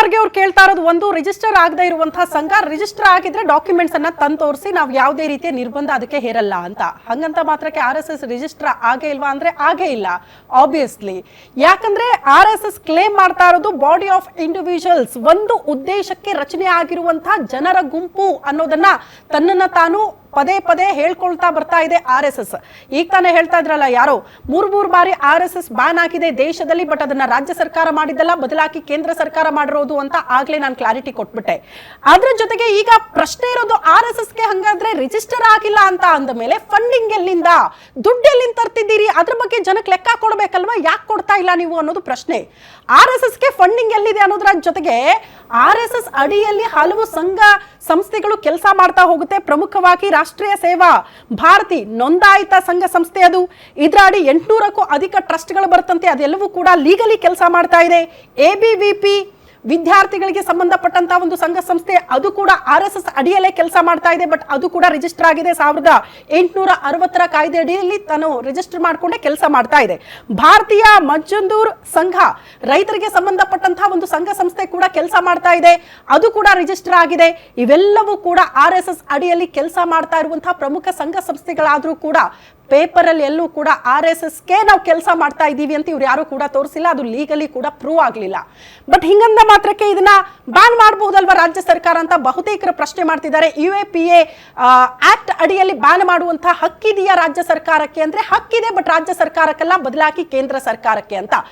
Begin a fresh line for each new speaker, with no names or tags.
ಖರ್ಗೆ ಅವ್ರು ಕೇಳ್ತಾ ಇರೋದು ಒಂದು, ರಿಜಿಸ್ಟರ್ ಆಗದೆ ಇರುವಂತಹ ಸಂಘ ರಿಜಿಸ್ಟರ್ ಆಗಿದ್ರೆ ಡಾಕ್ಯುಮೆಂಟ್ಸ್ ಅನ್ನ ತಂದು ತೋರಿಸಿ ನಾವು ಯಾವುದೇ ರೀತಿಯ ನಿರ್ಬಂಧ ಅದಕ್ಕೆ ಹೇರಲ್ಲ ಅಂತ. ಹಂಗಂತ ಮಾತ್ರಕ್ಕೆ RSS ರಿಜಿಸ್ಟರ್ ಆಗೇ ಇಲ್ವಾ ಅಂದ್ರೆ ಆಗೇ ಇಲ್ಲ ಆಬ್ವಿಯಸ್ಲಿ. ಯಾಕಂದ್ರೆ RSS ಕ್ಲೇಮ್ ಮಾಡ್ತಾ ಇರೋದು ಬಾಡಿ ಆಫ್ ಇಂಡಿವಿಜುವಲ್ಸ್, ಒಂದು ಉದ್ದೇಶಕ್ಕೆ ರಚನೆ ಆಗಿರುವಂತಹ ಜನರ ಗುಂಪು ಅನ್ನೋದನ್ನ ತನ್ನನ್ನ ತಾನು ಪದೇ ಪದೇ ಹೇಳ್ಕೊಳ್ತಾ ಬರ್ತಾ ಇದೆ RSS. ಈಗ ತಾನೇ ಹೇಳ್ತಾ ಇದ್ರಲ್ಲ ಯಾರೋ ಮೂರು ಬಾರಿ RSS ಬ್ಯಾನ್ ಆಗಿದೆ ದೇಶದಲ್ಲಿ, ಬಟ್ ಅದನ್ನ ರಾಜ್ಯ ಸರ್ಕಾರ ಮಾಡಿದ್ದಲ್ಲ, ಬದಲಾಗಿ ಕೇಂದ್ರ ಸರ್ಕಾರ ಮಾಡಿರೋದು ಅಂತ ಆಗ್ಲೇ ನಾನು ಕ್ಲಾರಿಟಿ ಕೊಟ್ಬಿಟ್ಟೆ. ಅದ್ರ ಜೊತೆಗೆ ಈಗ ಪ್ರಶ್ನೆ ಇರೋದು RSSಗೆ ಹಂಗಾದ್ರೆ ರಿಜಿಸ್ಟರ್ ಆಗಿಲ್ಲ ಅಂತ ಅಂದ ಮೇಲೆ ಫಂಡಿಂಗ್ ಎಲ್ಲಿಂದ, ದುಡ್ಡು ಎಲ್ಲಿಂದ ತರ್ತಿದ್ದೀರಿ, ಅದ್ರ ಬಗ್ಗೆ ಜನಕ್ಕೆ ಲೆಕ್ಕ ಕೊಡ್ಬೇಕಲ್ವಾ, ಯಾಕೆ ಕೊಡ್ತಾ ಇಲ್ಲ ನೀವು ಅನ್ನೋದು ಪ್ರಶ್ನೆ. RSSಗೆ ಫಂಡಿಂಗ್ ಎಲ್ಲಿದೆ ಅನ್ನೋದ್ರ ಜೊತೆಗೆ RSS ಅಡಿಯಲ್ಲಿ ಹಲವು ಸಂಘ ಸಂಸ್ಥೆಗಳು ಕೆಲಸ ಮಾಡ್ತಾ ಹೋಗುತ್ತೆ. ಪ್ರಮುಖವಾಗಿ ರಾಷ್ಟ್ರೀಯ ಸೇವಾ ಭಾರತಿ ನೋಂದಾಯಿತ ಸಂಘ ಸಂಸ್ಥೆ ಅದು. ಇದರ ಅಡಿ 800ಕ್ಕೂ ಅಧಿಕ ಟ್ರಸ್ಟ್ಗಳು ಬರುತ್ತಂತೆ. ಅದೆಲ್ಲವೂ ಕೂಡ ಲೀಗಲಿ ಕೆಲಸ ಮಾಡ್ತಾ ಇದೆ. ABVP ವಿದ್ಯಾರ್ಥಿಗಳಿಗೆ ಸಂಬಂಧಪಟ್ಟಂತಹ ಒಂದು ಸಂಘ ಸಂಸ್ಥೆ, ಅದು ಕೂಡ RSS ಅಡಿಯಲ್ಲೇ ಕೆಲಸ ಮಾಡ್ತಾ ಇದೆ. ಬಟ್ ಅದು ಕೂಡ ರಿಜಿಸ್ಟರ್ ಆಗಿದೆ 1860ರ ಕಾಯ್ದೆ ಅಡಿಯಲ್ಲಿ ತಾನು ರಿಜಿಸ್ಟರ್ ಮಾಡಿಕೊಂಡೆ ಕೆಲಸ ಮಾಡ್ತಾ ಇದೆ. ಭಾರತೀಯ ಮಜ್ದೂರ್ ಸಂಘ ರೈತರಿಗೆ ಸಂಬಂಧಪಟ್ಟಂತಹ ಒಂದು ಸಂಘ ಸಂಸ್ಥೆ ಕೂಡ ಕೆಲಸ ಮಾಡ್ತಾ ಇದೆ, ಅದು ಕೂಡ ರಿಜಿಸ್ಟರ್ ಆಗಿದೆ. ಇವೆಲ್ಲವೂ ಕೂಡ RSS ಅಡಿಯಲ್ಲಿ ಕೆಲಸ ಮಾಡ್ತಾ ಇರುವಂತಹ ಪ್ರಮುಖ ಸಂಘ ಸಂಸ್ಥೆಗಳಾದ್ರೂ ಕೂಡ ಪೇಪರ್ ಅಲ್ಲಿ ಎಲ್ಲೂ ಕೂಡ RSSಗೆ ನಾವು ಕೆಲಸ ಮಾಡ್ತಾ ಇದ್ದೀವಿ ಅಂತ ಇವ್ರು ಯಾರು ಕೂಡ ತೋರಿಸಿಲ್ಲ. ಅದು ಲೀಗಲಿ ಕೂಡ ಪ್ರೂವ್ ಆಗಲಿಲ್ಲ. ಬಟ್ ಹಿಂಗಂದ ಮಾತ್ರಕ್ಕೆ ಇದನ್ನ ಬ್ಯಾನ್ ಮಾಡಬಹುದಲ್ವಾ ರಾಜ್ಯ ಸರ್ಕಾರ ಅಂತ ಬಹುತೇಕರು ಪ್ರಶ್ನೆ ಮಾಡ್ತಿದ್ದಾರೆ. UAPA ಆಕ್ಟ್ ಅಡಿಯಲ್ಲಿ ಬ್ಯಾನ್ ಮಾಡುವಂತಹ ಹಕ್ಕಿದೆಯಾ ರಾಜ್ಯ ಸರ್ಕಾರಕ್ಕೆ ಅಂದ್ರೆ ಹಕ್ಕಿದೆ, ಬಟ್ ರಾಜ್ಯ ಸರ್ಕಾರಕ್ಕಲ್ಲ, ಬದಲಾಗಿ ಕೇಂದ್ರ ಸರ್ಕಾರಕ್ಕೆ ಅಂತ.